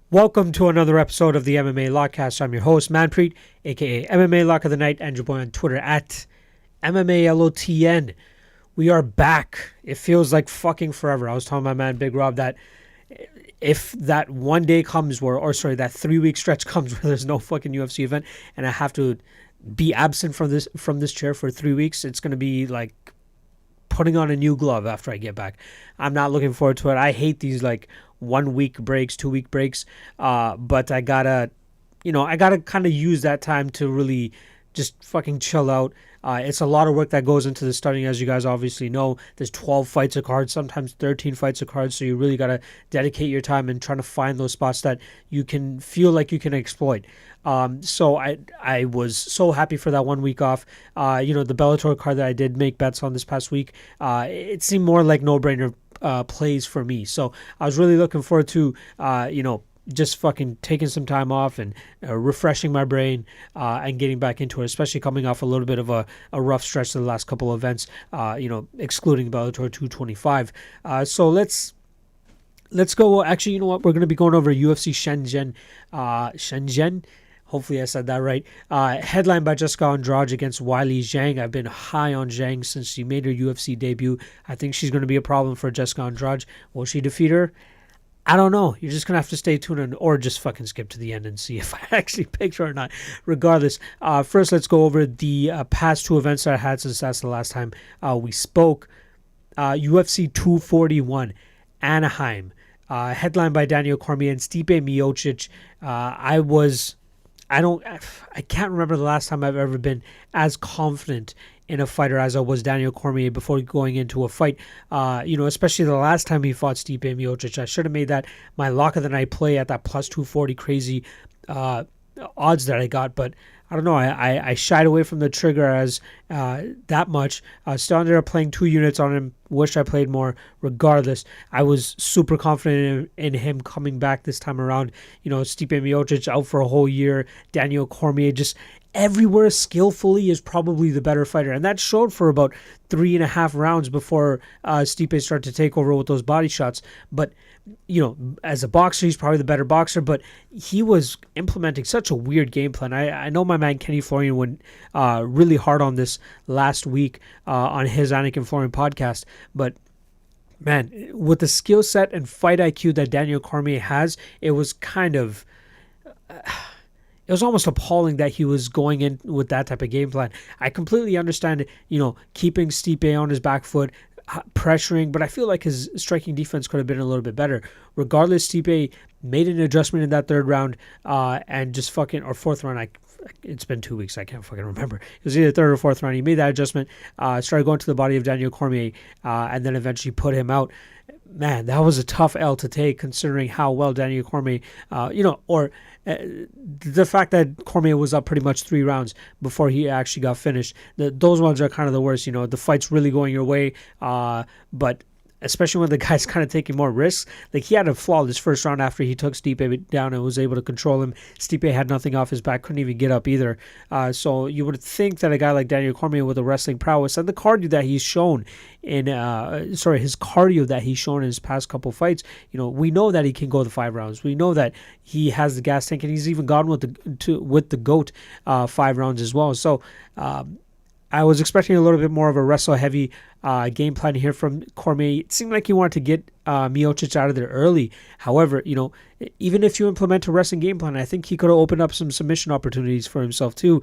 Welcome to another episode of the MMA Lock-Cast. I'm your host, Manpreet, aka MMA Lock of the Night, and your boy on Twitter at MMALOTN. We are back. It feels like fucking forever. I was telling my man Big Rob that if that one day comes that 3-week stretch comes where there's no fucking UFC event and I have to be absent from this chair for 3 weeks, it's gonna be like putting on a new glove after I get back. I'm not looking forward to it. I hate these like 1 week breaks, 2 week breaks. But I gotta kind of use that time to really just fucking chill out. It's a lot of work that goes into the studying, as you guys obviously know. There's 12 fights a card, sometimes 13 fights a card. So you really got to dedicate your time and trying to find those spots that you can feel like you can exploit. So I was so happy for that 1 week off. The Bellator card that I did make bets on this past week, it seemed more like no-brainer plays for me. So I was really looking forward to, just fucking taking some time off and refreshing my brain and getting back into it, especially coming off a little bit of a rough stretch to the last couple of events, excluding Bellator 225. So let's go. Actually, you know what? We're going to be going over UFC Shenzhen. Shenzhen. Hopefully I said that right. Headlined by Jessica Andrade against Weili Zhang. I've been high on Zhang since she made her UFC debut. I think she's going to be a problem for Jessica Andrade. Will she defeat her? I don't know. You're just going to have to stay tuned or just fucking skip to the end and see if I actually picked her or not. Regardless, first let's go over the past two events that I had since that's the last time we spoke. UFC 241, Anaheim. Headlined by Daniel Cormier and Stipe Miocic. I can't remember the last time I've ever been as confident in a fighter as I was Daniel Cormier before going into a fight. Especially the last time he fought Stipe Miocic. I should have made that my lock of the night play at that plus 240 crazy odds that I got, but I don't know. I shied away from the trigger as that much. Still ended up playing 2 units on him. Wish I played more. Regardless, I was super confident in him coming back this time around. Stipe Miocic out for a whole year. Daniel Cormier just everywhere skillfully is probably the better fighter. And that showed for about 3.5 rounds before Stipe started to take over with those body shots. But, as a boxer, he's probably the better boxer, but he was implementing such a weird game plan. I know my man Kenny Florian went really hard on this last week on his Anakin Florian podcast, but man, with the skill set and fight IQ that Daniel Cormier has, it was kind of... it was almost appalling that he was going in with that type of game plan. I completely understand, keeping Stipe on his back foot, pressuring, but I feel like his striking defense could have been a little bit better. Regardless, Stipe made an adjustment in that 3rd round and just fucking, or 4th round, it's been 2 weeks, I can't fucking remember. It was either 3rd or 4th round. He made that adjustment, started going to the body of Daniel Cormier, and then eventually put him out. Man, that was a tough L to take considering how well Daniel Cormier, the fact that Cormier was up pretty much 3 rounds before he actually got finished. Those ones are kind of the worst. The fight's really going your way, but especially when the guy's kind of taking more risks. Like, he had a flawless first round after he took Stipe down and was able to control him. Stipe had nothing off his back, couldn't even get up either. So you would think that a guy like Daniel Cormier with a wrestling prowess and the cardio that he's shown his cardio that he's shown in his past couple fights, we know that he can go the 5 rounds. We know that he has the gas tank, and he's even gone with the GOAT 5 rounds as well. So I was expecting a little bit more of a wrestle-heavy game plan here from Cormier. It seemed like he wanted to get Miocic out of there early. However, even if you implement a wrestling game plan, I think he could have opened up some submission opportunities for himself too.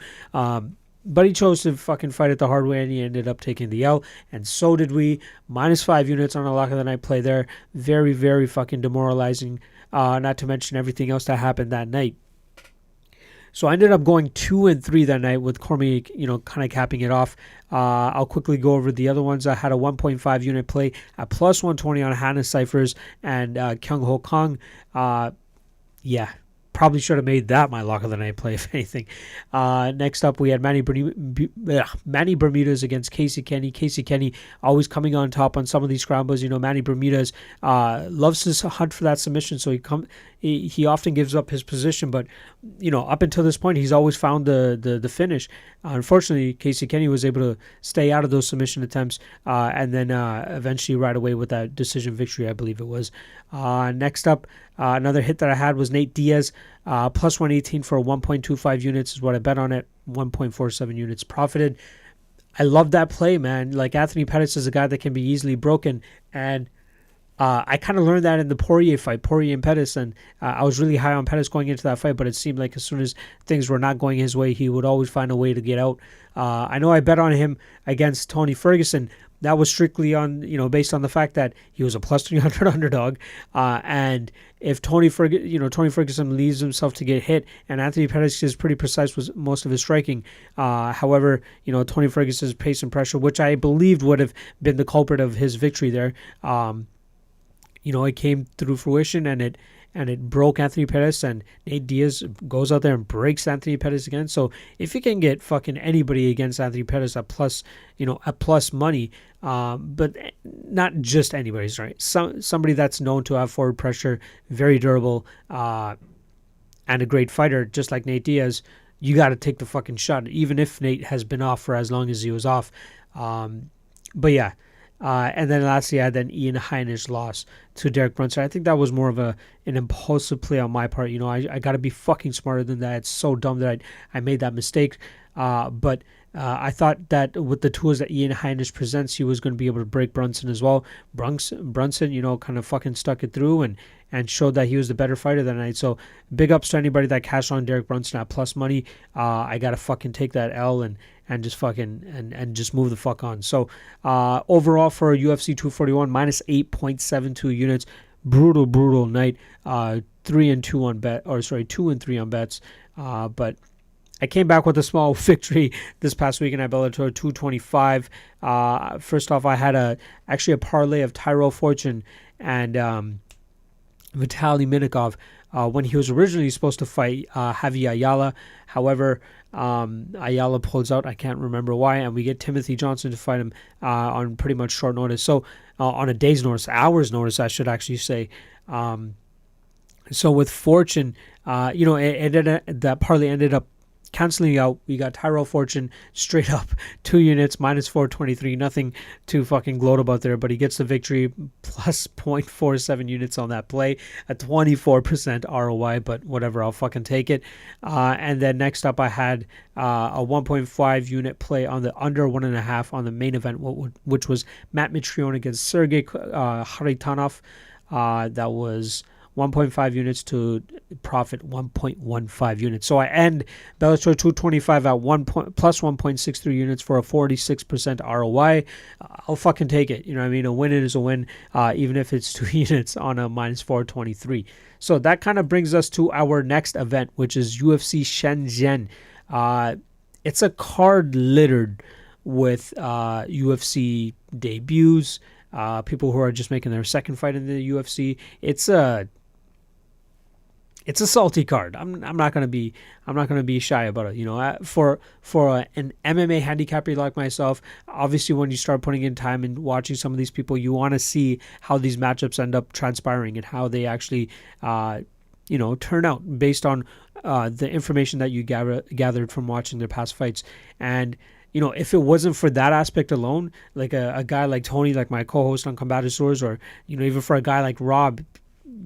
But he chose to fucking fight it the hard way, and he ended up taking the L. And so did we. -5 units on a lock of the night play there. Very, very fucking demoralizing. Not to mention everything else that happened that night. So I ended up going 2-3 that night with Cormier, kind of capping it off. I'll quickly go over the other ones. I had a 1.5 unit play at plus 120 on Hannah Cyphers and Kyung Ho Kong. Probably should have made that my lock of the night play, if anything. Next up, we had Manny Bermudez against Casey Kenny. Casey Kenny always coming on top on some of these scrambles. Manny Bermudez loves to hunt for that submission, so he often gives up his position, but up until this point, he's always found the finish. Unfortunately, Casey Kenny was able to stay out of those submission attempts, and then eventually right away with that decision victory, I believe it was. Next up, another hit that I had was Nate Diaz, plus 118 for 1.25 units is what I bet on it. 1.47 units profited. I love that play, man. Like, Anthony Pettis is a guy that can be easily broken, and I kind of learned that in the Poirier fight, Poirier and Pettis, and I was really high on Pettis going into that fight, but it seemed like as soon as things were not going his way, he would always find a way to get out. I know I bet on him against Tony Ferguson. That was strictly on, based on the fact that he was a plus 300 underdog, and if Tony Ferguson leaves himself to get hit, and Anthony Pettis is pretty precise with most of his striking. However, Tony Ferguson's pace and pressure, which I believed would have been the culprit of his victory there, it came through fruition, and it broke Anthony Pettis, and Nate Diaz goes out there and breaks Anthony Pettis again. So if you can get fucking anybody against Anthony Pettis at plus money, but not just anybody, right? Somebody that's known to have forward pressure, very durable, and a great fighter, just like Nate Diaz, you got to take the fucking shot, even if Nate has been off for as long as he was off. But yeah. And then lastly, I had then Ian Heinisch loss to Derrick Brunson. I think that was more of an impulsive play on my part. I got to be fucking smarter than that. It's so dumb that I made that mistake. But I thought that with the tools that Ian Heinisch presents, he was going to be able to break Brunson as well. Brunson, kind of fucking stuck it through and showed that he was the better fighter that night. So big ups to anybody that cashed on Derrick Brunson at plus money. I got to fucking take that L and just fucking and just move the fuck on. So overall for UFC 241, minus 8.72 units. Brutal night. 2 and 3 on bets. But I came back with a small victory this past weekend at Bellator 225. First off, I had actually a parlay of Tyrell Fortune and Vitaly Minakov when he was originally supposed to fight Javi Ayala. However, Ayala pulls out. I can't remember why, and we get Timothy Johnson to fight him on pretty much short notice. So on a day's notice, hours notice, I should actually say. So with Fortune, that parlay ended up canceling out. We got Tyrell Fortune straight up 2 units, minus 423. Nothing to fucking gloat about there, but he gets the victory, plus 0.47 units on that play, a 24% ROI, but whatever, I'll fucking take it. And then next up, I had a 1.5 unit play on the under 1.5 on the main event, which was Matt Mitrione against Sergey Kharitonov. That was 1.5 units to profit 1.15 units. So I end Bellator 225 at plus 1.63 units for a 46% ROI. I'll fucking take it. You know what I mean? A win is a win, even if it's 2 units on a minus 423. So that kind of brings us to our next event, which is UFC Shenzhen. It's a card littered with UFC debuts, people who are just making their second fight in the UFC. It's a salty card. I'm not gonna be shy about it. For an MMA handicapper like myself, obviously when you start putting in time and watching some of these people, you want to see how these matchups end up transpiring and how they actually turn out based on the information that you gathered from watching their past fights. And if it wasn't for that aspect alone, like a guy like Tony, like my co-host on Combatisaurs, or even for a guy like Rob,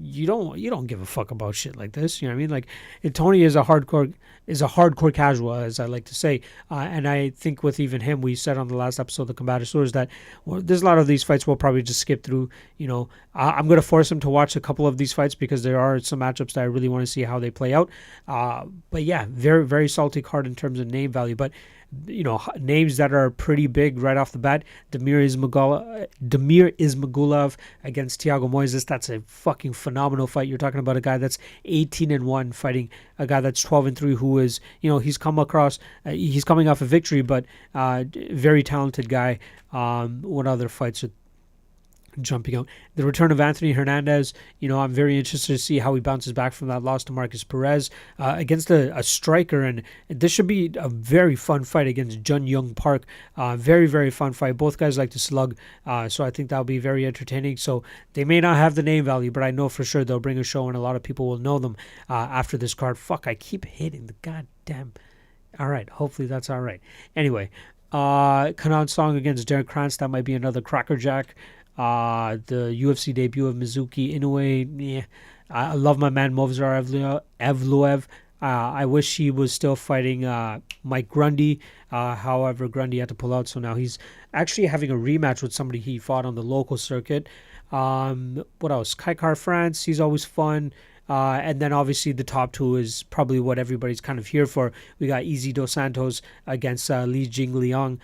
you don't give a fuck about shit like this. You know what I mean? Like, Tony is a hardcore casual, as I like to say, and I think with even him, we said on the last episode of Combatisaurs that there's a lot of these fights we'll probably just skip through. I'm going to force him to watch a couple of these fights because there are some matchups that I really want to see how they play out. But yeah, very, very salty card in terms of name value, but names that are pretty big right off the bat. Damir Ismagulov against Thiago Moises. That's a fucking phenomenal fight. You're talking about a guy that's 18-1 fighting a guy that's 12-3, who is, he's coming off a victory, but very talented guy. What other fights jumping out. The return of Anthony Hernandez, I'm very interested to see how he bounces back from that loss to Marcus Perez against a striker. And this should be a very fun fight against Jun-Young Park. Very, very fun fight. Both guys like to slug, so I think that'll be very entertaining. So they may not have the name value, but I know for sure they'll bring a show and a lot of people will know them after this card. Fuck, I keep hitting the goddamn... All right, hopefully that's all right. Anyway, Kenan Song against Derrick Krantz, that might be another crackerjack. The UFC debut of Mizuki Inoue. Yeah. I love my man Movsar Evloev. I wish he was still fighting Mike Grundy. However, Grundy had to pull out, so now he's actually having a rematch with somebody he fought on the local circuit. What else? Kaikar France. He's always fun. And then obviously the top two is probably what everybody's kind of here for. We got Easy Dos Santos against Li Jingliang.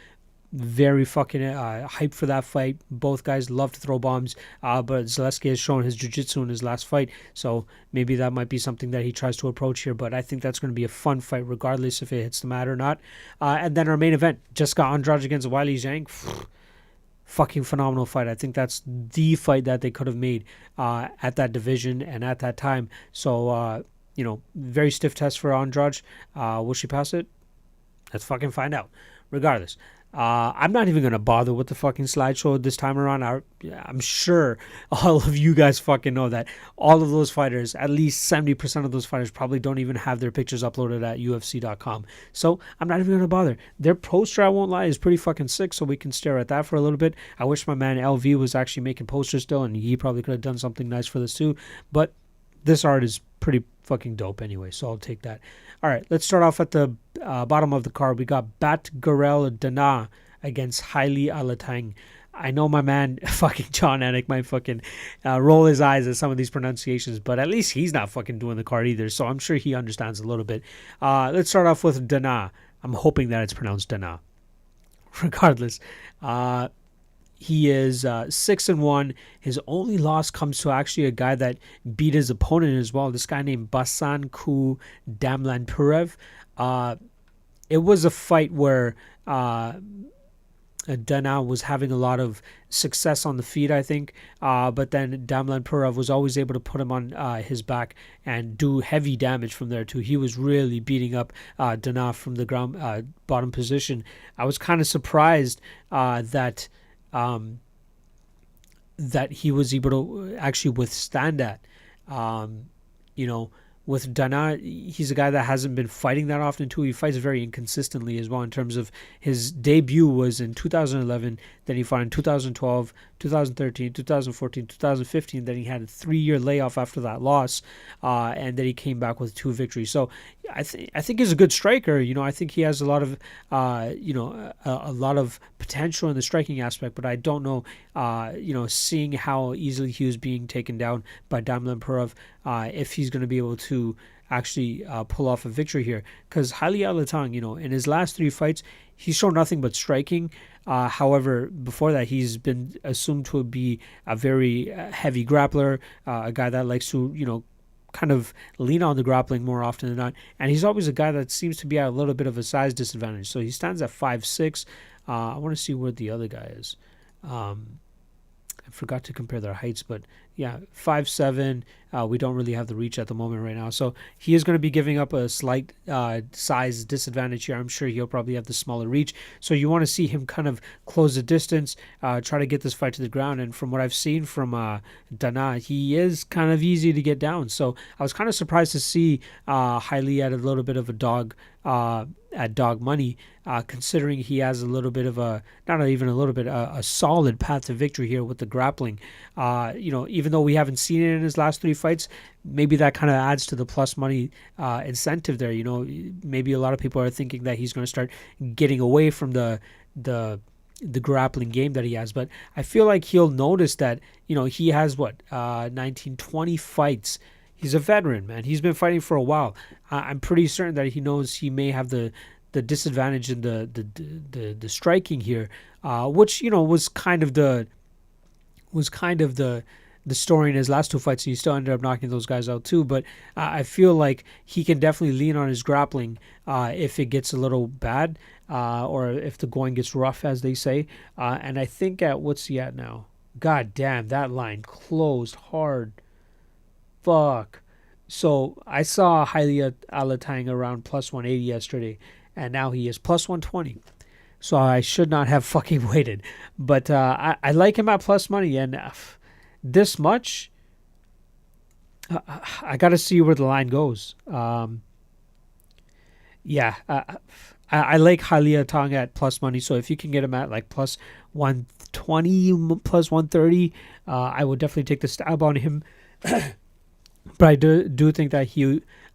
Very fucking hyped for that fight. Both guys love to throw bombs, but Zaleski has shown his jiu-jitsu in his last fight, so maybe that might be something that he tries to approach here, but I think that's going to be a fun fight regardless if it hits the mat or not. And then our main event, Jessica Andrade against Weili Zhang. Fucking phenomenal fight. I think that's the fight that they could have made at that division and at that time. So, very stiff test for Andrade. Will she pass it? Let's fucking find out. Regardless, I'm not even going to bother with the fucking slideshow this time around. I'm sure all of you guys fucking know that all of those fighters, at least 70% of those fighters, probably don't even have their pictures uploaded at UFC.com. So I'm not even going to bother. Their poster, I won't lie, is pretty fucking sick, so we can stare at that for a little bit. I wish my man LV was actually making posters still, and he probably could have done something nice for this too. But this art is pretty fucking dope anyway, so I'll take that. All right, let's start off at the bottom of the card. We got Batgerel Danaa against Heili Alateng. I know my man fucking John Anik might fucking roll his eyes at some of these pronunciations, but at least he's not fucking doing the card either, so I'm sure he understands a little bit. Let's start off with Danaa. I'm hoping that it's pronounced Danaa. Regardless, he is 6-1. His only loss comes to actually a guy that beat his opponent as well. This guy named Basan Ku Damlanpurev. It was a fight where Danaa was having a lot of success on the feet, I think. But then Damlanpurev was always able to put him on his back and do heavy damage from there too. He was really beating up Danaa from the ground bottom position. I was kind of surprised that he was able to actually withstand that. With Danaa, he's a guy that hasn't been fighting that often too. He fights very inconsistently as well in terms of his debut was in 2011, then he fought in 2012, 2013, 2014, 2015, then he had a 3-year layoff after that loss, and then he came back with 2 victories. So I think he's a good striker. I think he has a lot of a lot of potential in the striking aspect, but I don't know, seeing how easily he was being taken down by Damlanpurev, if he's going to be able to actually pull off a victory here. Because Heili Alateng, in his last 3 fights, he's shown nothing but striking. However, before that, he's been assumed to be a very heavy grappler, a guy that likes to, kind of lean on the grappling more often than not. And he's always a guy that seems to be at a little bit of a size disadvantage. So he stands at 5'6". I want to see where the other guy is. I forgot to compare their heights, but yeah, 5'7". We don't really have the reach at the moment right now. So he is going to be giving up a slight size disadvantage here. I'm sure he'll probably have the smaller reach. So you want to see him kind of close the distance, try to get this fight to the ground. And from what I've seen from Danaa, he is kind of easy to get down. So I was kind of surprised to see Heili at a little bit of a dog at dog money, considering he has a little bit of a solid path to victory here with the grappling. Even though we haven't seen it in his last 3 fights, maybe that kind of adds to the plus money incentive there. Maybe a lot of people are thinking that he's going to start getting away from the grappling game that he has, but I feel like he'll notice that he has 19, 20 fights. He's a veteran, man. He's been fighting for a while. I'm pretty certain that he knows he may have the disadvantage in the striking here, which was kind of the story in his last 2 fights. He still ended up knocking those guys out too. But I feel like he can definitely lean on his grappling if it gets a little bad, or if the going gets rough, as they say. And I think what's he at now? God damn, that line closed hard. Fuck. So I saw Heili Alateng around plus 180 yesterday, and now he is plus 120. So I should not have fucking waited. But I like him at plus money, and this much, I got to see where the line goes. Yeah, I like Halia Tong at plus money. So if you can get him at like plus 120, plus 130, I would definitely take the stab on him. But I do think that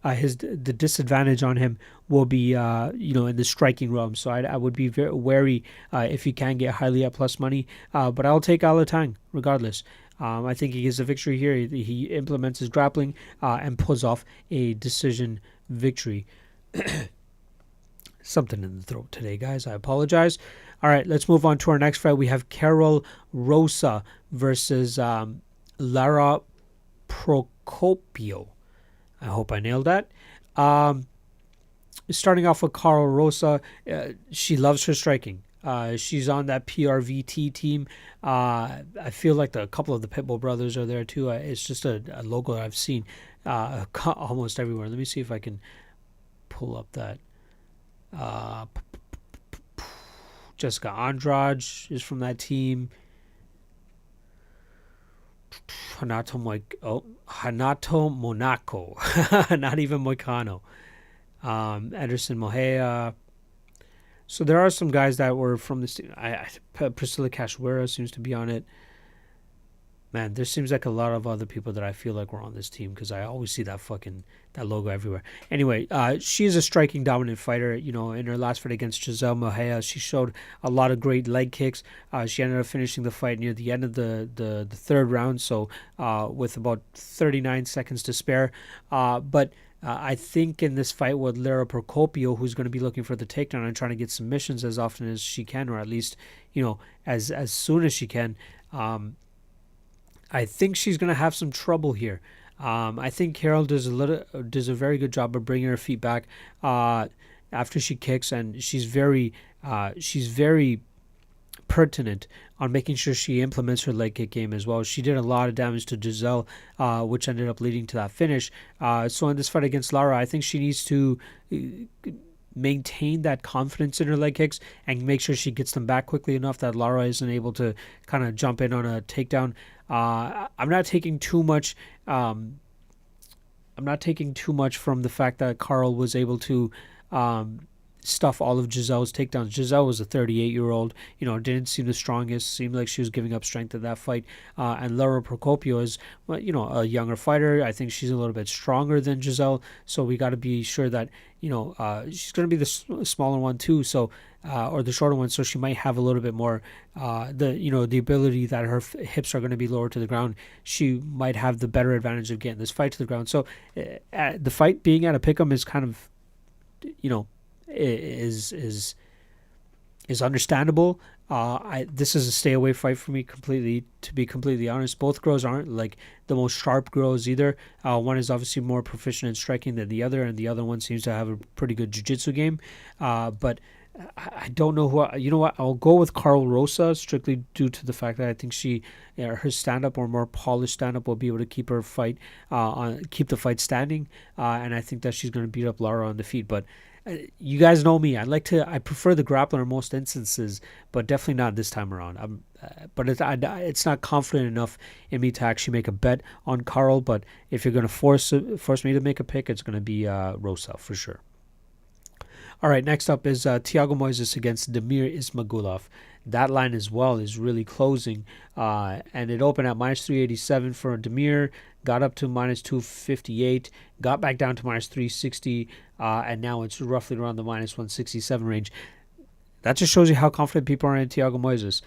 the disadvantage on him will be in the striking realm. So I would be very wary if you can get highly at plus money. But I'll take Alatang regardless. I think he gets a victory here. He implements his grappling and pulls off a decision victory. Something in the throat today, guys. I apologize. All right, let's move on to our next fight. We have Karol Rosa versus Lara Procopio. I hope I nailed that. Starting off with Karol Rosa, she loves her striking. She's on that PRVT team. I feel like a couple of the Pitbull brothers are there too. It's just a logo that I've seen almost everywhere. Let me see if I can pull up that. Jessica Andrade is from that team. Hanato Monaco. Not even Moicano. Anderson Mohea. So there are some guys that were from this team. Priscilla Cachoeira seems to be on it. Man, there seems like a lot of other people that I feel like were on this team because I always see that logo everywhere. Anyway, she is a striking dominant fighter. You know, in her last fight against Giselle Mohea, she showed a lot of great leg kicks. She ended up finishing the fight near the end of the third round, so with about 39 seconds to spare. But I think in this fight with Lara Procopio, who's going to be looking for the takedown and trying to get submissions as often as she can, or at least, as soon as she can, I think she's going to have some trouble here. I think Karol does a very good job of bringing her feet back after she kicks, and she's very pertinent on making sure she implements her leg kick game as well. She did a lot of damage to Giselle, which ended up leading to that finish. So in this fight against Lara, I think she needs to maintain that confidence in her leg kicks and make sure she gets them back quickly enough that Lara isn't able to kind of jump in on a takedown. I'm not taking too much. I'm not taking too much from the fact that Karol was able to stuff all of Giselle's takedowns. Giselle was a 38-year-old, didn't seem the strongest, seemed like she was giving up strength in that fight. And Lara Procopio is, a younger fighter. I think she's a little bit stronger than Giselle, so we got to be sure that, she's going to be the smaller one too, so or the shorter one, so she might have a little bit more the ability that her hips are going to be lower to the ground. She might have the better advantage of getting this fight to the ground. So the fight being at a pick'em is kind of, is understandable. This is a stay away fight for me completely, to be completely honest. Both girls aren't like the most sharp girls either. One is obviously more proficient in striking than the other, and the other one seems to have a pretty good jiu-jitsu game. But I don't know who. You know what? I'll go with Karol Rosa strictly due to the fact that I think her stand-up or more polished stand-up will be able to keep her fight keep the fight standing, and I think that she's going to beat up Lara on the feet. But you guys know me. I prefer the grappler in most instances, but definitely not this time around. But it's not confident enough in me to actually make a bet on Karol. But if you're going to force me to make a pick, it's going to be Rosa for sure. All right, next up is Thiago Moises against Damir Ismagulov. That line as well is really closing, and it opened at minus 387 for Damir, got up to minus 258, got back down to minus 360, and now it's roughly around the minus 167 range. That just shows you how confident people are in Thiago Moises.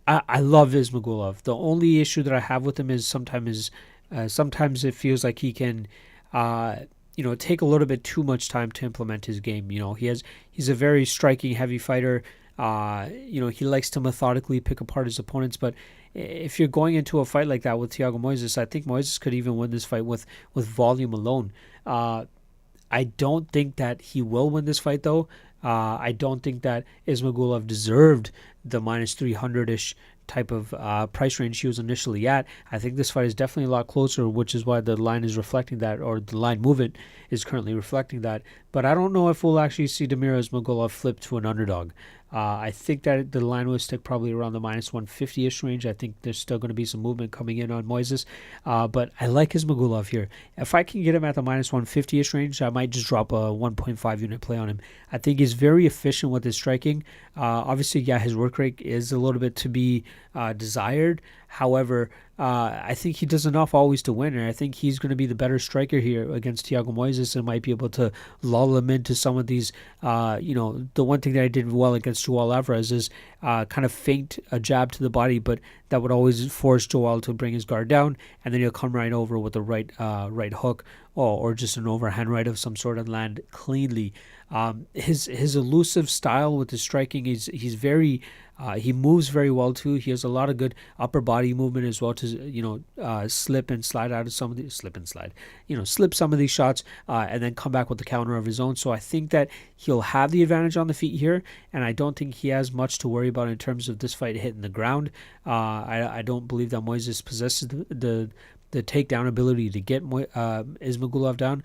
I love Ismagulov. The only issue that I have with him is sometimes it feels like he can take a little bit too much time to implement his game. He's a very striking, heavy fighter. He likes to methodically pick apart his opponents. But if you're going into a fight like that with Thiago Moises, I think Moises could even win this fight with volume alone. I don't think that he will win this fight, though. I don't think that Ismagulov deserved the minus 300-ish type of price range he was initially at. I think this fight is definitely a lot closer, which is why the line is reflecting that, or the line movement is currently reflecting that. But I don't know if we'll actually see Damir Ismagulov flip to an underdog. I think that the line will stick probably around the minus 150-ish range. I think there's still going to be some movement coming in on Moises. But I like Ismagulov here. If I can get him at the minus 150-ish range, I might just drop a 1.5 unit play on him. I think he's very efficient with his striking. Obviously, yeah, his work rate is a little bit to be desired. However, I think he does enough always to win, and I think he's going to be the better striker here against Thiago Moises and might be able to lull him into some of these, the one thing that I did well against Joel Alvarez is kind of feint a jab to the body, but that would always force Joel to bring his guard down, and then he'll come right over with a right hook or just an overhand right of some sort and land cleanly. His elusive style with his striking, he's very he moves very well too. He has a lot of good upper body movement as well to slip and slide out of some of these slip some of these shots and then come back with the counter of his own. So I think that he'll have the advantage on the feet here, and I don't think he has much to worry about in terms of this fight hitting the ground. I don't believe that Moises possesses the takedown ability to get Ismagulov down.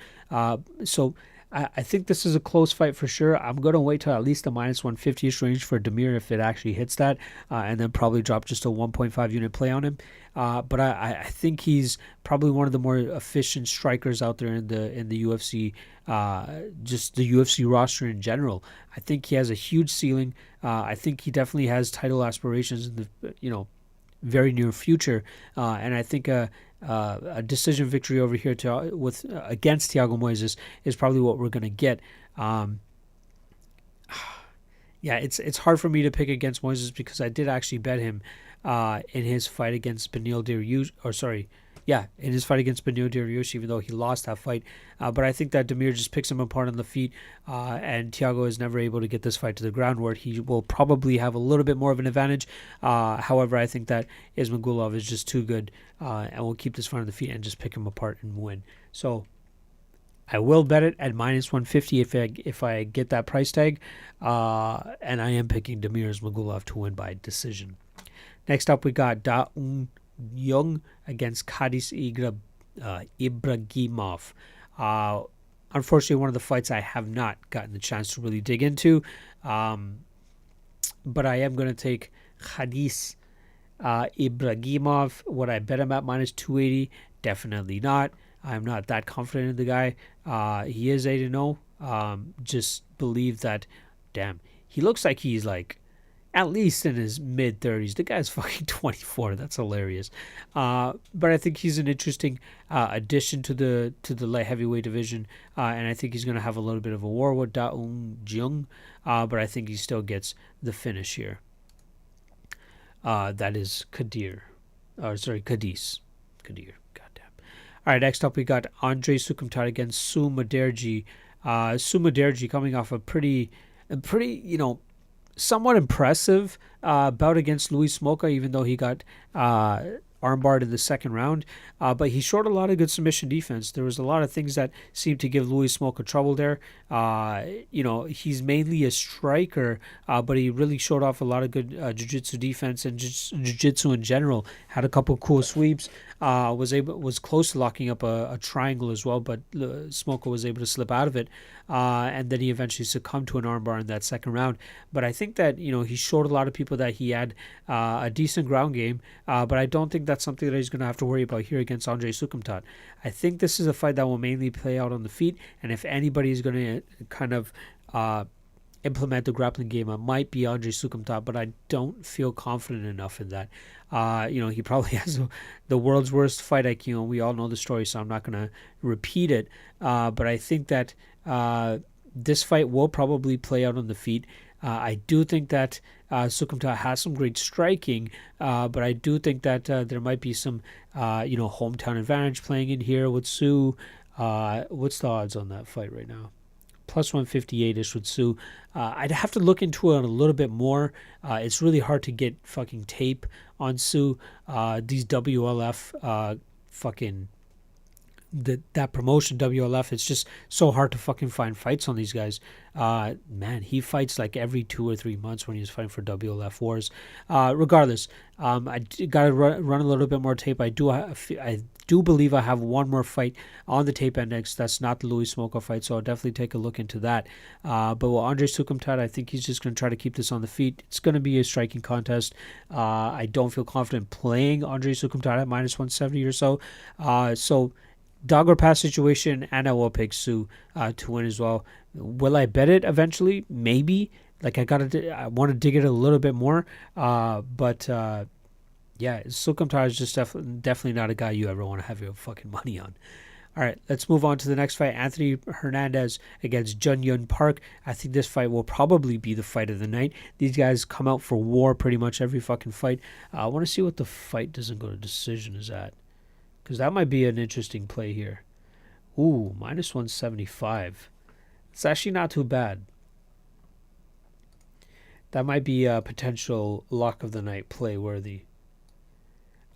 So I think this is a close fight for sure. I'm going to wait till at least the minus 150-ish range for Damir if it actually hits that, and then probably drop just a 1.5 unit play on him. But I think he's probably one of the more efficient strikers out there in the UFC, just the UFC roster in general. I think he has a huge ceiling. I think he definitely has title aspirations in the very near future, and I think a decision victory over here against Thiago Moises is probably what we're going to get. It's hard for me to pick against Moises because I did actually bet him in his fight against Beneil Dariush, in his fight against Beneil Dariush, even though he lost that fight. But I think that Damir just picks him apart on the feet, and Thiago is never able to get this fight to the ground where he will probably have a little bit more of an advantage. However, I think that Ismagulov is just too good, and will keep this fight on the feet and just pick him apart and win. So I will bet it at minus 150 if I get that price tag, and I am picking Damir Ismagulov to win by decision. Next up, we got Yong against Khadis Ibragimov. Unfortunately, one of the fights I have not gotten the chance to really dig into, but I am going to take Khadis Ibragimov. Would I bet him at minus 280? Definitely not. I'm not that confident in the guy. He is 8-0. Just believe that, damn, he looks like he's like at least in his mid-30s. The guy's fucking 24. That's hilarious. But I think he's an interesting addition to the light heavyweight division, and I think he's going to have a little bit of a war with Zhang, but I think he still gets the finish here. That is Khadis. Khadis. Goddamn. All right, next up we got Andrade Soukhamthath against Mudaerji. Mudaerji coming off a pretty, somewhat impressive bout against Louis Smolka, even though he got armbarred in the second round. But he showed a lot of good submission defense. There was a lot of things that seemed to give Louis Smolka trouble there. He's mainly a striker, but he really showed off a lot of good jiu-jitsu defense and jiu-jitsu in general. Had a couple cool sweeps. Was close to locking up a triangle as well, but Smolka was able to slip out of it. And then he eventually succumbed to an armbar in that second round. But I think that, he showed a lot of people that he had a decent ground game, but I don't think that's something that he's going to have to worry about here against Andrade Soukhamthath. I think this is a fight that will mainly play out on the feet, and if anybody is going to kind of implement the grappling game, it might be Andrade Soukhamthath, but I don't feel confident enough in that. He probably has the world's worst fight IQ, and we all know the story, so I'm not going to repeat it. But I think that this fight will probably play out on the feet. I do think that Soukhamthath has some great striking, but I do think that there might be some, hometown advantage playing in here with Sue. What's the odds on that fight right now? Plus 158-ish with Sue. I'd have to look into it a little bit more. It's really hard to get fucking tape on Sue. These WLF fucking that promotion WLF. It's just so hard to fucking find fights on these guys. Man, he fights like every 2 or 3 months when he was fighting for WLF wars. Regardless, gotta run a little bit more tape. I do believe I have one more fight on the tape index. That's not the Louis Smolka fight, so I'll definitely take a look into that. But with Andre Soukhamthath, I think he's just going to try to keep this on the feet. It's going to be a striking contest. I don't feel confident playing Andre Soukhamthath at minus 170 or so. So dog or pass situation, and I will pick Sue to win as well. Will I bet it eventually? Maybe. Like I want to dig it a little bit more. But yeah, Soukhamthath is just definitely not a guy you ever want to have your fucking money on. All right, let's move on to the next fight. Anthony Hernandez against Jun Park. I think this fight will probably be the fight of the night. These guys come out for war pretty much every fucking fight. I want to see what the fight doesn't go to decision is at, because that might be an interesting play here. Ooh, minus 175. It's actually not too bad. That might be a potential lock of the night play worthy.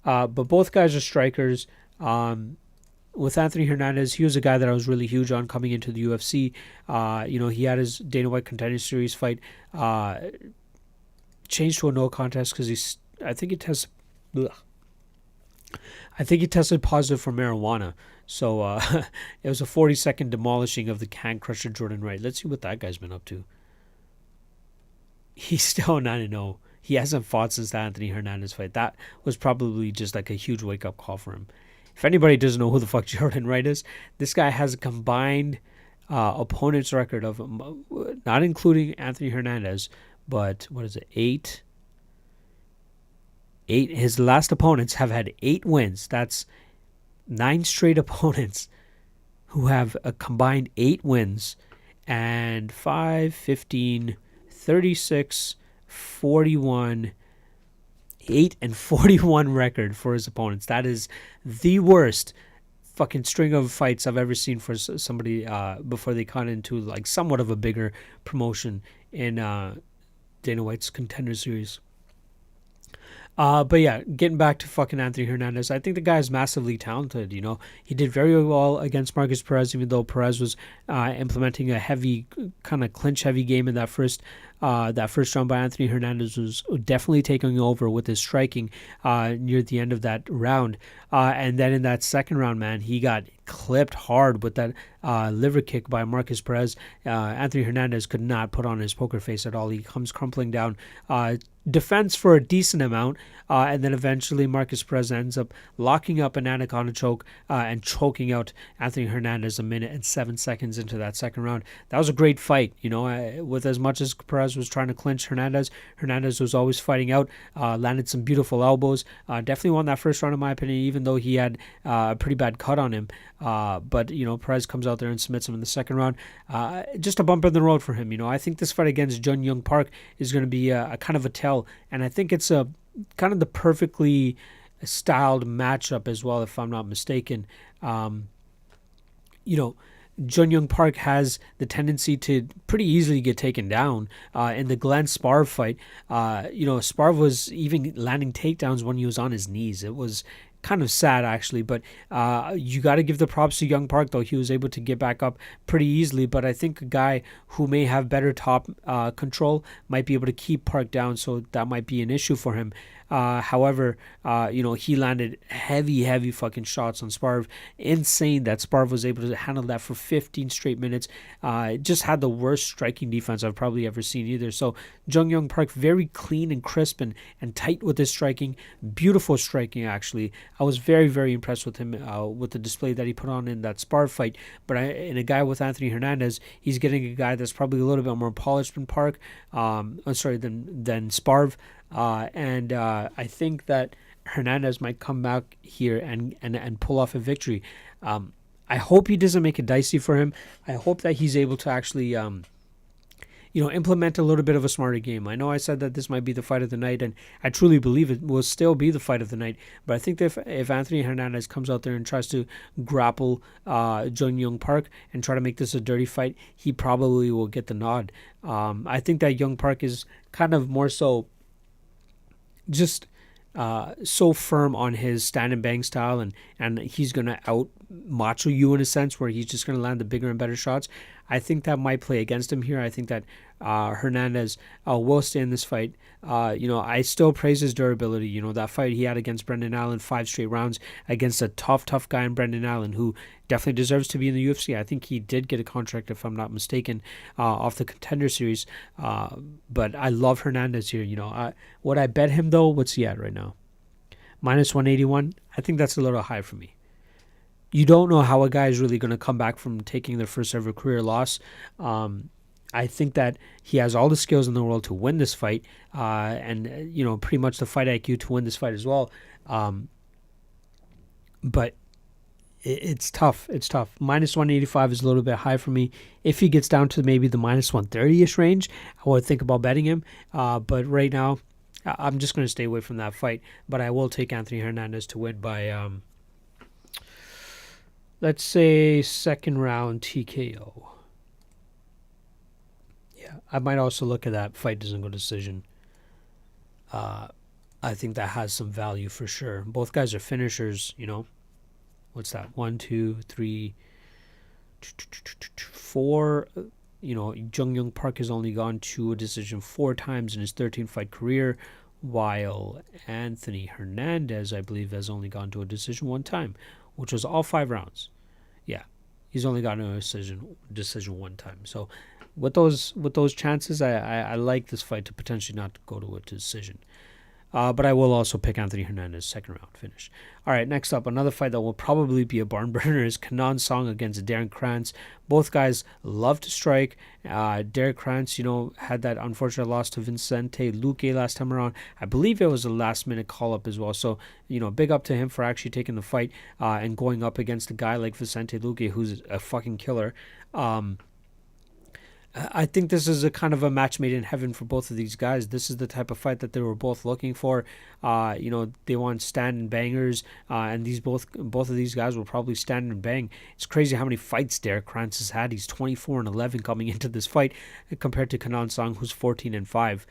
But both guys are strikers. With Anthony Hernandez, he was a guy that I was really huge on coming into the UFC. He had his Dana White Contender Series fight changed to a no contest because I think he tested positive for marijuana. So it was a 40-second demolishing of the Can Crusher Jordan Wright. Let's see what that guy's been up to. He's still 9-0. He hasn't fought since the Anthony Hernandez fight. That was probably just like a huge wake-up call for him. If anybody doesn't know who the fuck Jordan Wright is, this guy has a combined opponent's record of, not including Anthony Hernandez, but what is it, 8? His last opponents have had 8 wins. That's 9 straight opponents who have a combined 8 wins, and 5, 15, 36, 41, 8-41 record for his opponents. That is the worst fucking string of fights I've ever seen for somebody before they got into like somewhat of a bigger promotion in Dana White's Contender Series. But yeah, getting back to fucking Anthony Hernandez, I think the guy is massively talented. He did very well against Marcus Perez, even though Perez was implementing a heavy kind of clinch heavy game in that first round. By Anthony Hernandez was definitely taking over with his striking near the end of that round. And then in that second round, man, he got clipped hard with that liver kick by Marcus Perez. Anthony Hernandez could not put on his poker face at all. He comes crumpling down, defense for a decent amount, and then eventually Marcus Perez ends up locking up an anaconda choke and choking out Anthony Hernandez a minute and 7 seconds into that second round. That was a great fight. With as much as Perez was trying to clinch Hernandez was always fighting out, landed some beautiful elbows, definitely won that first round in my opinion, even though he had a pretty bad cut on him. But Perez comes out there and submits him in the second round. Just a bump in the road for him. I think this fight against Jun Park is going to be a kind of a tell, and I think it's a kind of the perfectly styled matchup as well, if I'm not mistaken. Jun Park has the tendency to pretty easily get taken down. In the Glenn Sparv fight, Sparv was even landing takedowns when he was on his knees. It was kind of sad actually, but you got to give the props to Young Park though. He was able to get back up pretty easily, but I think a guy who may have better top control might be able to keep Park down, so that might be an issue for him. However, he landed heavy fucking shots on Sparv. Insane that Sparv was able to handle that for 15 straight minutes. Just had the worst striking defense I've probably ever seen either. So Jun Park, very clean and crisp and tight with his striking. Beautiful striking, actually. I was very impressed with him with the display that he put on in that Sparv fight. But in a guy with Anthony Hernandez, he's getting a guy that's probably a little bit more polished than Park. Than Sparv. And I think that Hernandez might come back here and pull off a victory. I hope he doesn't make it dicey for him. I hope that he's able to actually, implement a little bit of a smarter game. I know I said that this might be the fight of the night, and I truly believe it will still be the fight of the night. But I think that if Anthony Hernandez comes out there and tries to grapple Jun Park and try to make this a dirty fight, he probably will get the nod. I think that Young Park is kind of more so just so firm on his stand and bang style, and he's gonna out macho you in a sense where he's just gonna land the bigger and better shots. I think that might play against him here. I think that Hernandez will stay in this fight. I still praise his durability. That fight he had against Brendan Allen, 5 straight rounds against a tough guy in Brendan Allen who definitely deserves to be in the UFC. I think he did get a contract, if I'm not mistaken, off the Contender Series. But I love Hernandez here. Would I bet him though? What's he at right now? Minus 181. I think that's a little high for me. You don't know how a guy is really going to come back from taking their first ever career loss. I think that he has all the skills in the world to win this fight, and pretty much the fight IQ to win this fight as well. But it's tough. It's tough. Minus 185 is a little bit high for me. If he gets down to maybe the minus 130-ish range, I would think about betting him. But right now, I'm just going to stay away from that fight. But I will take Anthony Hernandez to win by, let's say, second round TKO. Yeah, I might also look at that fight doesn't go decision. I think that has some value for sure. Both guys are finishers, What's that? 1, 2, 3, 4. Jung Young Park has only gone to a decision 4 times in his 13-fight career, while Anthony Hernandez, I believe, has only gone to a decision 1 time, which was all 5 rounds. Yeah, he's only gotten a decision 1 time. So with those chances, I like this fight to potentially not go to a decision. But I will also pick Anthony Hernandez second round finish. All right, next up, another fight that will probably be a barn burner is Kenan against Derrick Krantz. Both guys love to strike. Derrick Krantz, had that unfortunate loss to Vicente Luque last time around. I believe it was a last-minute call-up as well. So, big up to him for actually taking the fight and going up against a guy like Vicente Luque, who's a fucking killer. I think this is a kind of a match made in heaven for both of these guys. This is the type of fight that they were both looking for. They want stand and bangers, and both of these guys will probably stand and bang. It's crazy how many fights Derrick Krantz has had. He's 24-11 coming into this fight, compared to Kenan, who's 14-5.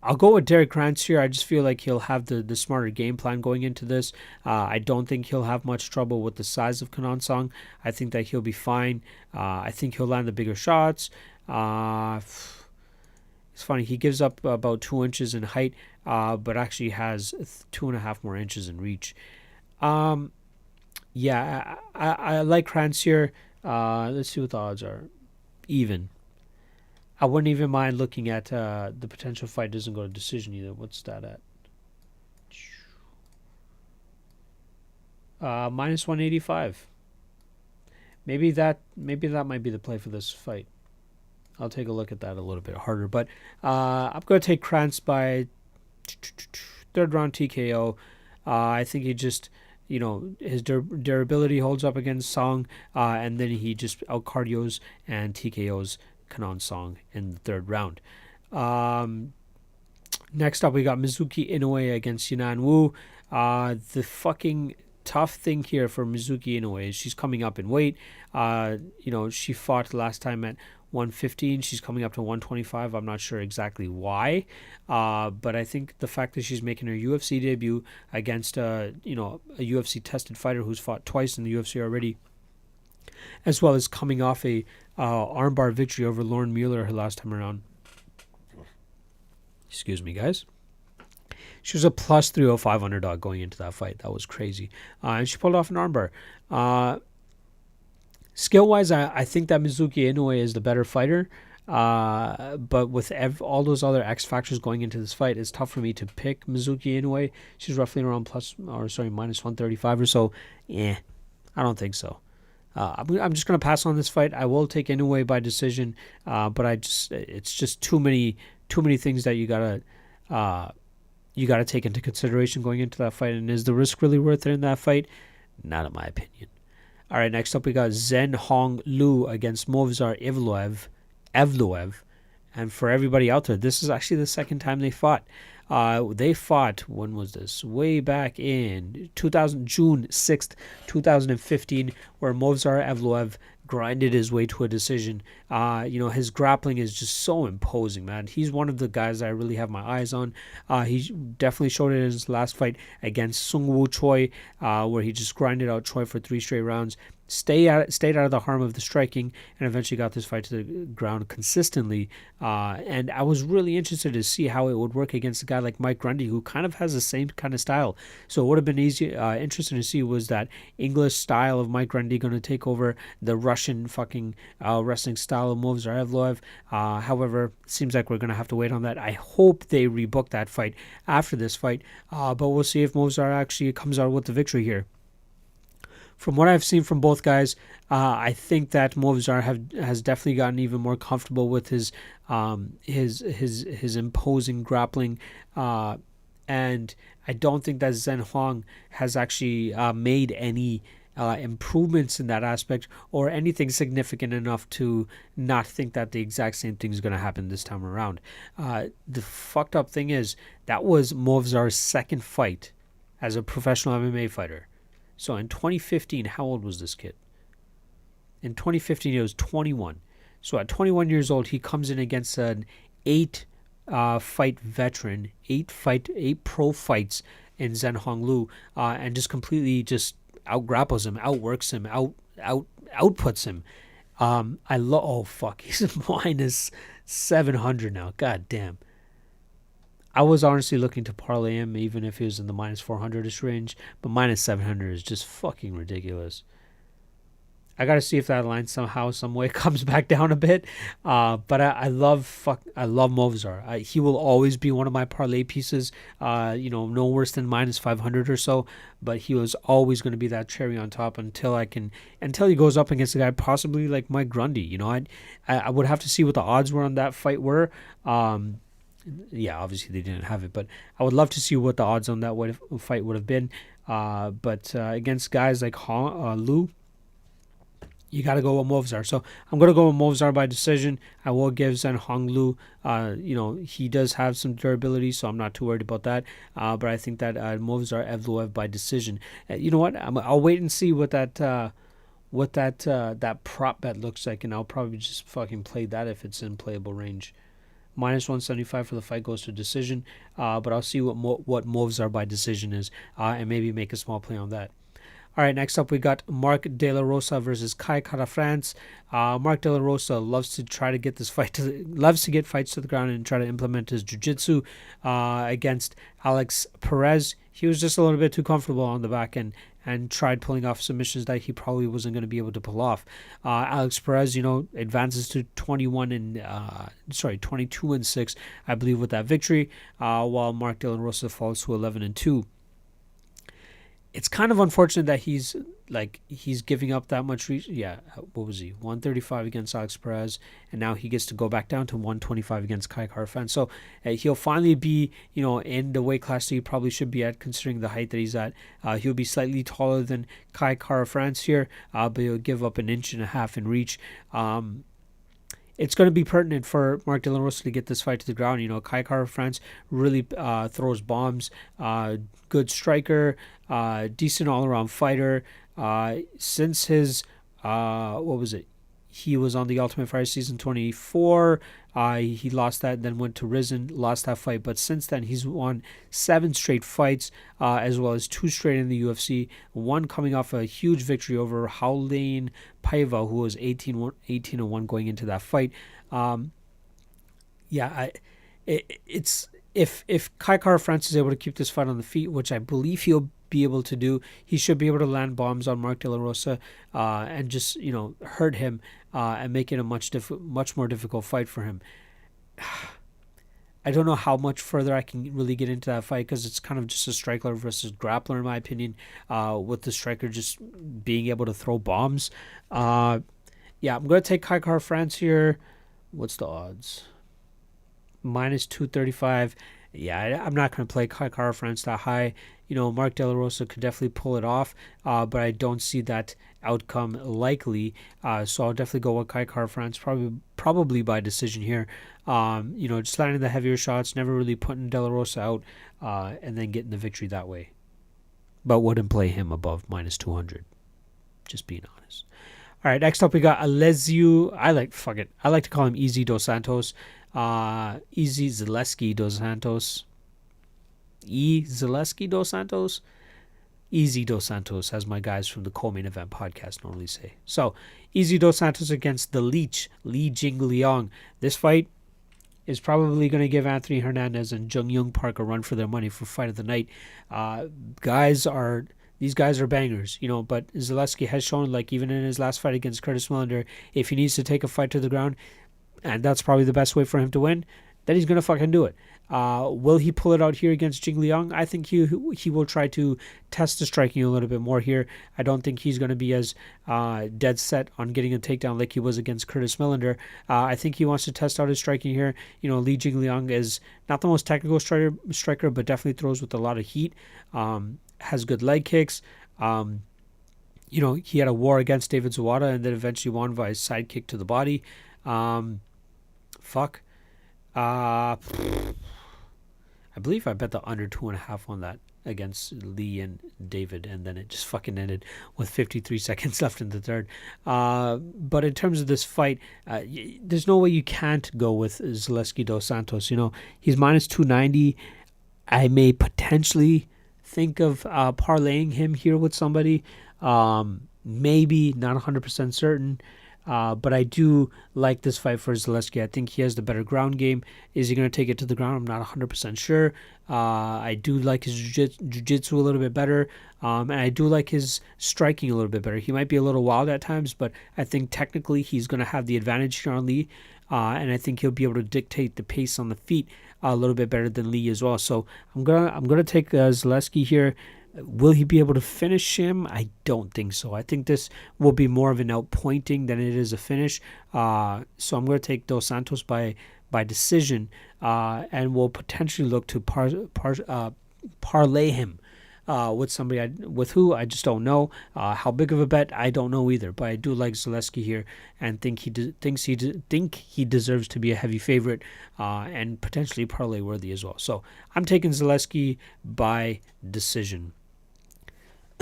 I'll go with Derrick Krantz here. I just feel like he'll have the smarter game plan going into this. I don't think he'll have much trouble with the size of Kenan. I think that he'll be fine. I think he'll land the bigger shots. It's funny. He gives up about 2 inches in height, but actually has 2.5 more inches in reach. I like Krantz here. Let's see what the odds are. Even. I wouldn't even mind looking at the potential fight doesn't go to decision either. What's that at? Minus 185. Maybe that might be the play for this fight. I'll take a look at that a little bit harder. But I'm going to take Krantz by third round TKO. I think he just, his durability holds up against Song, and then he just out-cardios and TKOs Kenan in the third round. Next up, we got Mizuki Inoue against Yanan Wu. The fucking tough thing here for Mizuki Inoue is she's coming up in weight. She fought last time at 115. She's coming up to 125. I'm not sure exactly why, but I think the fact that she's making her UFC debut against a UFC tested fighter who's fought twice in the UFC already, as well as coming off a armbar victory over Lauren Mueller her last time around. Excuse me, guys. She was a plus 305 underdog going into that fight. That was crazy. And she pulled off an armbar. Skill-wise, I think that Mizuki Inoue is the better fighter. But with all those other X factors going into this fight, it's tough for me to pick Mizuki Inoue. She's roughly around minus 135 or so. I don't think so. I'm just going to pass on this fight. I will take Inoue by decision, but it's just too many things that you gotta take into consideration going into that fight. And is the risk really worth it in that fight? Not in my opinion. All right, next up we got Zhenhong Lu against Movsar Evloev. And for everybody out there, this is actually the second time they fought. They fought, when was this? Way back in June 6th, 2015, where Movsar Evloev grinded his way to a decision. His grappling is just so imposing, man. He's one of the guys that I really have my eyes on. He definitely showed it in his last fight against Sung Woo Choi, where he just grinded out Choi for 3 straight rounds. Stayed out of the harm of the striking, and eventually got this fight to the ground consistently. And I was really interested to see how it would work against a guy like Mike Grundy, who kind of has the same kind of style. So it would have been interesting to see, was that English style of Mike Grundy going to take over the Russian fucking wrestling style of Movsar Evloev. However, it seems like we're going to have to wait on that. I hope they rebook that fight after this fight, but we'll see if Movsar actually comes out with the victory here. From what I've seen from both guys, I think that Movsar has definitely gotten even more comfortable with his imposing grappling, and I don't think that Zhenhong has actually made any improvements in that aspect, or anything significant enough to not think that the exact same thing is going to happen this time around. The fucked up thing is that was Movsar's second fight as a professional MMA fighter. So in 2015, how old was this kid? In 2015, he was 21. So at 21 years old, he comes in against an 8-fight veteran, 8 pro fights in Zhenhong Lu, and just completely just out-grapples him, outworks him, outputs him. Oh fuck, he's minus 700 now. God damn. I was honestly looking to parlay him, even if he was in the minus 400-ish range, but minus 700 is just fucking ridiculous. I gotta see if that line somehow, some way comes back down a bit. But I love Movsar. He will always be one of my parlay pieces. No worse than minus 500 or so. But he was always going to be that cherry on top until he goes up against a guy possibly like Mike Grundy. I would have to see what the odds were on that fight were. Yeah, obviously they didn't have it, but I would love to see what the odds on that fight would have been. But against guys like Lu, you got to go with Movsar. So I'm going to go with Movsar by decision. I will give Zhenhong Lu, he does have some durability, so I'm not too worried about that. But I think that Movsar Evloev by decision. You know what? I'll wait and see what that prop bet looks like, and I'll probably just fucking play that if it's in playable range. Minus 175 for the fight goes to decision, but I'll see what Movsar by decision is, and maybe make a small play on that. All right, next up we got Mark De La Rosa versus Kai Kara-France. Mark De La Rosa loves to get fights to the ground and try to implement his jiu-jitsu against Alex Perez. He was just a little bit too comfortable on the back end and tried pulling off submissions that he probably wasn't going to be able to pull off. Alex Perez, advances to 22-6, I believe, with that victory, while Mark De La Rosa falls to 11-2. It's kind of unfortunate that he's giving up that much reach. Yeah, what was he? 135 against Alex Perez, and now he gets to go back down to 125 against Kai Kara-France. So he'll finally be, in the weight class that he probably should be at, considering the height that he's at. He'll be slightly taller than Kai Kara-France here, but he'll give up 1.5 inches in reach. It's going to be pertinent for Mark De La Rosa to get this fight to the ground. Kai Kara-France really throws bombs. Good striker, decent all-around fighter. Since his, he was on the Ultimate Fighter Season 24. He lost that, then went to Risen, lost that fight. But since then, he's won 7 straight fights, as well as 2 straight in the UFC. One coming off a huge victory over Howlane Paiva, who was 18-1 going into that fight. If Kai Kara-France is able to keep this fight on the feet, which I believe he'll be able to do, he should be able to land bombs on Mark De La Rosa and just hurt him and make it a much more difficult fight for him. I don't know how much further I can really get into that fight, because it's kind of just a striker versus grappler in my opinion, with the striker just being able to throw bombs. I'm going to take Kai Kara-France here. What's the odds? Minus 235. I'm not going to play Kai Kara-France that high. Mark De La Rosa could definitely pull it off, but I don't see that outcome likely. So I'll definitely go with Kai Kara-France, probably by decision here. Just landing the heavier shots, never really putting De La Rosa out, and then getting the victory that way. But wouldn't play him above minus 200. Just being honest. All right, next up we got Alessio. I like to call him Easy Dos Santos. Easy Zaleski Dos Santos. Zaleski Dos Santos. Easy Dos Santos, as my guys from the co-main event podcast normally say. So, Easy Dos Santos against the Leech, Li Jingliang. This fight is probably going to give Anthony Hernandez and Jung Young Park a run for their money for fight of the night. These guys are bangers, but Zaleski has shown, like, even in his last fight against Curtis Millender, if he needs to take a fight to the ground, and that's probably the best way for him to win, then he's going to fucking do it. Will he pull it out here against Jing Liang? I think he will try to test the striking a little bit more here. I don't think he's going to be as dead set on getting a takedown like he was against Curtis Millender. I think he wants to test out his striking here. Li Jing Liang is not the most technical striker, but definitely throws with a lot of heat. Has good leg kicks. He had a war against David Zawada and then eventually won by his side kick to the body. I believe I bet the under 2.5 on that against Lee and David, and then it just fucking ended with 53 seconds left in the third. But in terms of this fight, there's no way you can't go with Zaleski Dos Santos. He's minus 290. I may potentially think of parlaying him here with somebody. Maybe, not 100% certain. But I do like this fight for Zaleski. I think he has the better ground game. Is he going to take it to the ground? I'm not 100% sure. I do like his jiu-jitsu a little bit better. And I do like his striking a little bit better. He might be a little wild at times, but I think technically he's going to have the advantage here on Lee. And I think he'll be able to dictate the pace on the feet a little bit better than Lee as well. So I'm gonna take Zaleski here. Will he be able to finish him? I don't think so. I think this will be more of an outpointing than it is a finish. So I'm going to take Dos Santos by decision, and we'll potentially look to parlay him with somebody with who I just don't know. How big of a bet I don't know either. But I do like Zaleski here and think he deserves to be a heavy favorite and potentially parlay worthy as well. So I'm taking Zaleski by decision.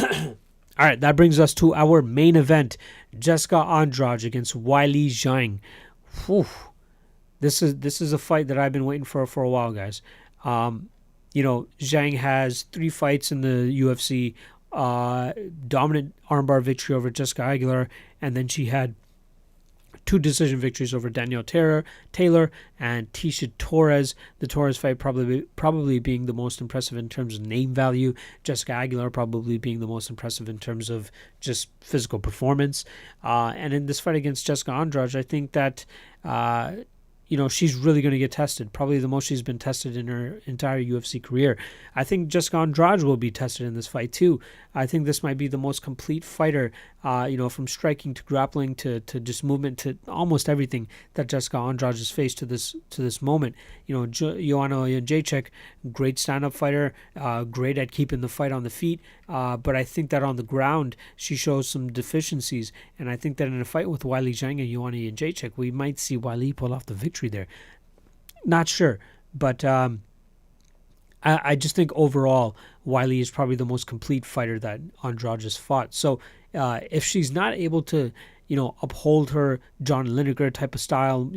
All right, that brings us to our main event, Jessica Andrade against Weili Zhang. Whew. This is a fight that I've been waiting for a while, guys. Zhang has 3 fights in the UFC, dominant armbar victory over Jessica Aguilar, and then she had 2 decision victories over Danielle Taylor and Tisha Torres. The Torres fight probably being the most impressive in terms of name value. Jessica Aguilar probably being the most impressive in terms of just physical performance. And in this fight against Jessica Andrade, I think that she's really going to get tested. Probably the most she's been tested in her entire UFC career. I think Jessica Andrade will be tested in this fight too. I think this might be the most complete fighter, from striking to grappling to just movement to almost everything that Jessica Andrade has faced to this moment. Joanna Jędrzejczyk, great stand-up fighter, great at keeping the fight on the feet, but I think that on the ground she shows some deficiencies, and I think that in a fight with Weili Zhang and Joanna Jędrzejczyk, we might see Weili pull off the victory there. Not sure, but I just think overall Weili is probably the most complete fighter that Andrade has fought. So if she's not able to, uphold her John Lineker type of style,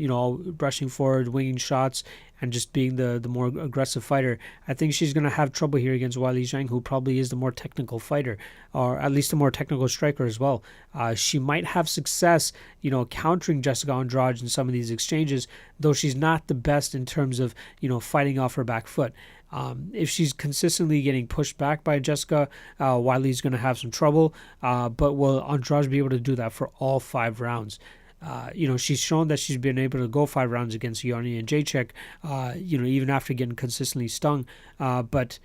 rushing forward, winging shots, and just being the more aggressive fighter, I think she's going to have trouble here against Weili Zhang, who probably is the more technical fighter, or at least a more technical striker as well. She might have success, countering Jessica Andrade in some of these exchanges, though she's not the best in terms of, fighting off her back foot. If she's consistently getting pushed back by Jessica, Weili's going to have some trouble. But will Andrade be able to do that for all 5 rounds? She's shown that she's been able to go 5 rounds against Joanna Jędrzejczyk, even after getting consistently stung. But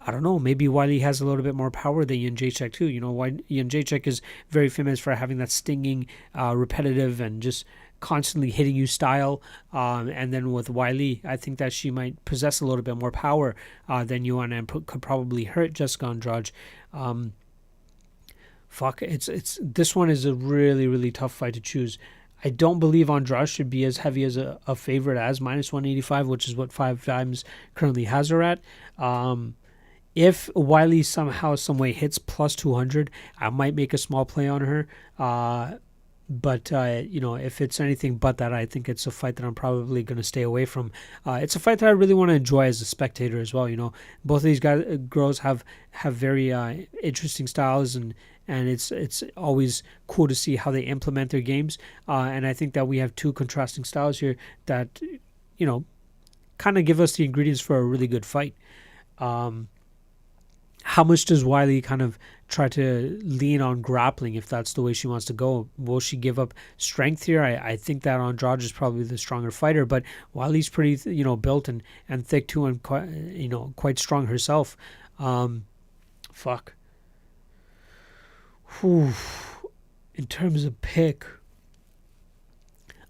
I don't know, maybe Weili has a little bit more power than Jędrzejczyk too. Jędrzejczyk is very famous for having that stinging, repetitive, and just constantly hitting you style, and then with Weili, I think that she might possess a little bit more power than Joanna and could probably hurt Jessica Andrade. This one is a really, really tough fight to choose. I don't believe Andrade should be as heavy as a favorite as minus 185, which is what 5 times currently has her at. If Weili somehow, some way hits plus 200, I might make a small play on her. But if it's anything but that, I think it's a fight that I'm probably going to stay away from. It's a fight that I really want to enjoy as a spectator as well. Both of these girls have very interesting styles, and it's always cool to see how they implement their games. And I think that we have two contrasting styles here that kind of give us the ingredients for a really good fight. How much does Weili kind of try to lean on grappling if that's the way she wants to go? Will she give up strength here? I think that Andrade is probably the stronger fighter, but Weili's pretty built and thick too, and quite strong herself. Fuck. Whew. In terms of pick,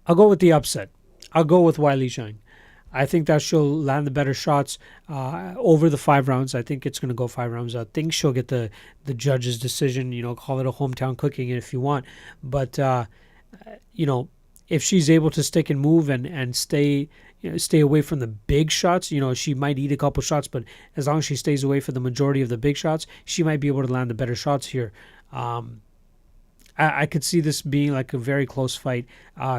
I'll go with the upset. I'll go with Weili Zhang. I think that she'll land the better shots over the 5 rounds. I think it's going to go 5 rounds. I think she'll get the judge's decision, call it a hometown cooking if you want. But, if she's able to stick and move and stay away from the big shots, she might eat a couple shots, but as long as she stays away from the majority of the big shots, she might be able to land the better shots here. I could see this being like a very close fight.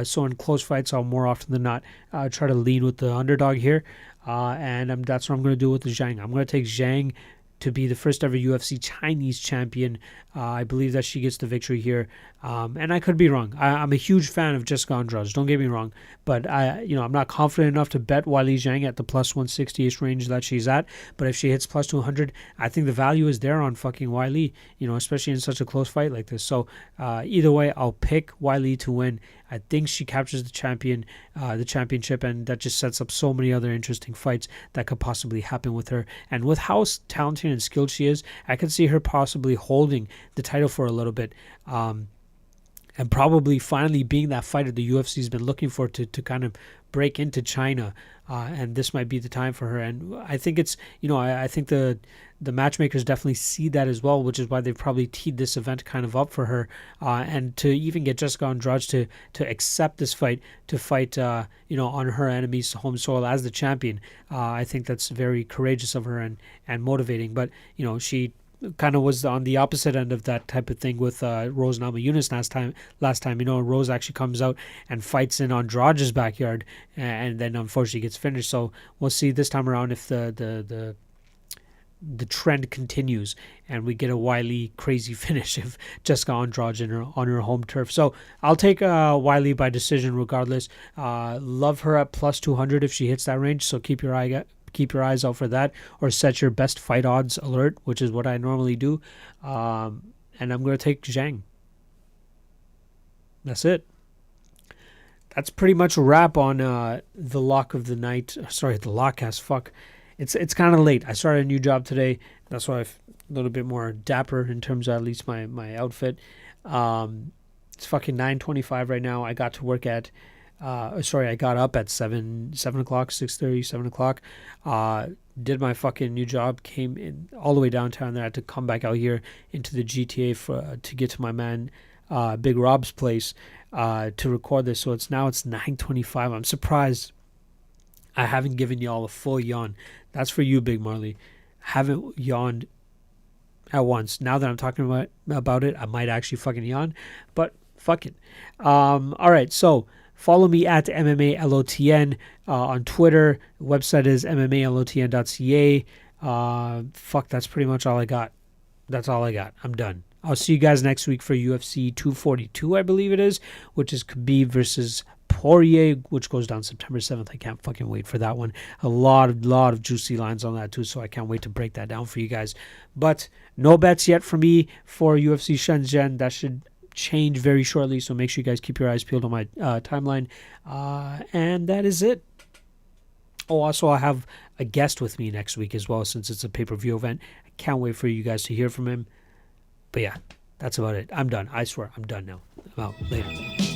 So in close fights, I'll more often than not try to lean with the underdog here. And that's what I'm going to do with the Zhang. I'm going to take Zhang to be the first ever UFC Chinese champion. I believe that she gets the victory here. And I could be wrong. I'm a huge fan of Jessica Andrade. Don't get me wrong. But I'm not confident enough to bet Weili Zhang at the plus 160-ish range that she's at. But if she hits plus 200, I think the value is there on fucking Weili, especially in such a close fight like this. So either way, I'll pick Weili to win. I think she captures the championship, and that just sets up so many other interesting fights that could possibly happen with her. And with how talented and skilled she is, I could see her possibly holding the title for a little bit. And probably finally being that fighter the UFC's been looking for to kind of break into China. And this might be the time for her. And I think it's, I think the matchmakers definitely see that as well, which is why they've probably teed this event kind of up for her. And to even get Jessica Andrade to accept this fight, to fight, on her enemy's home soil as the champion, I think that's very courageous of her and motivating. But, she kind of was on the opposite end of that type of thing with Rosa Namajunas last time. Rosa actually comes out and fights in Andrade's backyard, and then unfortunately gets finished. So we'll see this time around if the trend continues and we get a Weili crazy finish if Jessica Andrade on her home turf. So I'll take Weili by decision regardless. Love her at plus 200 if she hits that range. So keep your eyes out for that, or set your best fight odds alert, which is what I normally do. And I'm going to take Zhang. That's it. That's pretty much a wrap on the lock of the night. Sorry, the Lock-Cast. Fuck. It's kind of late. I started a new job today. That's why I'm a little bit more dapper in terms of at least my outfit. It's fucking 9:25 right now. I got to work at I got up at 7 o'clock, 6:30, 7 o'clock. Did my fucking new job, came in all the way downtown. Then I had to come back out here into the GTA to get to my man Big Rob's place to record this. So it's 9:25. I'm surprised I haven't given y'all a full yawn. That's for you, Big Marley. Haven't yawned at once. Now that I'm talking about it, I might actually fucking yawn, but fuck it. All right, so follow me at MMA LOTN on Twitter. The website is MMALOTN.ca. Fuck, that's pretty much all I got. That's all I got. I'm done. I'll see you guys next week for UFC 242, I believe it is, which is Khabib versus Poirier, which goes down September 7th. I can't fucking wait for that one. A lot of juicy lines on that too, so I can't wait to break that down for you guys. But no bets yet for me for UFC Shenzhen. That should change very shortly, so make sure you guys keep your eyes peeled on my timeline. And that is it. Oh, also, I have a guest with me next week as well, since it's a pay-per-view event. I can't wait for you guys to hear from him. But yeah, that's about it. I'm done. I swear, I'm done now. I'm out. Later.